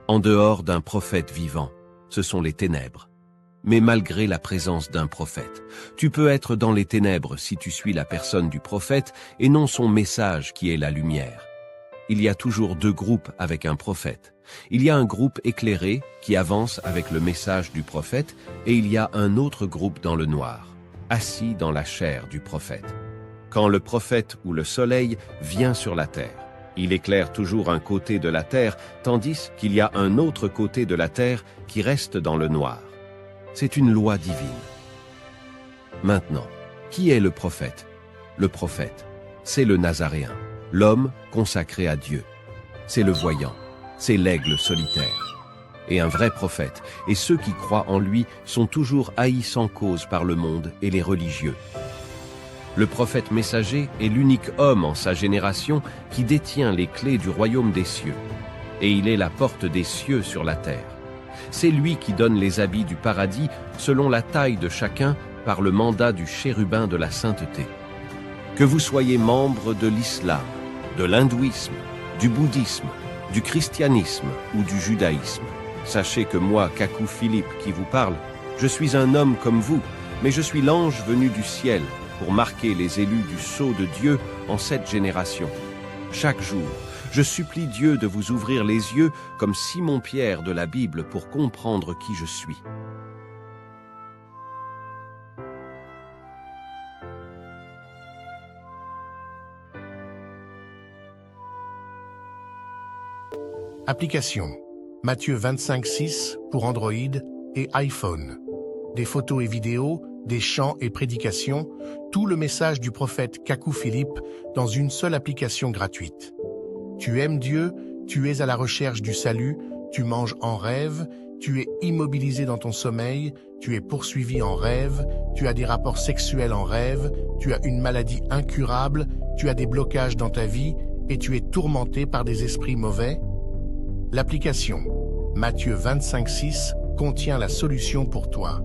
En dehors d'un prophète vivant, ce sont les ténèbres. Mais malgré la présence d'un prophète, tu peux être dans les ténèbres si tu suis la personne du prophète et non son message qui est la lumière. Il y a toujours deux groupes avec un prophète. Il y a un groupe éclairé qui avance avec le message du prophète et il y a un autre groupe dans le noir, assis dans la chair du prophète. Quand le prophète ou le soleil vient sur la terre, il éclaire toujours un côté de la terre, tandis qu'il y a un autre côté de la terre qui reste dans le noir. C'est une loi divine. Maintenant, qui est le prophète? Le prophète, c'est le Nazaréen, l'homme consacré à Dieu. C'est le voyant, c'est l'aigle solitaire. Et un vrai prophète, et ceux qui croient en lui sont toujours haïs sans cause par le monde et les religieux. Le prophète messager est l'unique homme en sa génération qui détient les clés du royaume des cieux. Et il est la porte des cieux sur la terre. C'est lui qui donne les habits du paradis selon la taille de chacun par le mandat du chérubin de la sainteté. Que vous soyez membre de l'islam, de l'hindouisme, du bouddhisme, du christianisme ou du judaïsme, sachez que moi, Kakou Philippe, qui vous parle, je suis un homme comme vous, mais je suis l'ange venu du ciel pour marquer les élus du sceau de Dieu en cette génération. Chaque jour, je supplie Dieu de vous ouvrir les yeux comme Simon-Pierre de la Bible pour comprendre qui je suis. Application Matthieu 25:6 pour Android et iPhone. Des photos et vidéos, des chants et prédications, tout le message du prophète Kakou Philippe dans une seule application gratuite. Tu aimes Dieu, tu es à la recherche du salut, tu manges en rêve, tu es immobilisé dans ton sommeil, tu es poursuivi en rêve, tu as des rapports sexuels en rêve, tu as une maladie incurable, tu as des blocages dans ta vie et tu es tourmenté par des esprits mauvais. L'application Matthieu 25:6 contient la solution pour toi.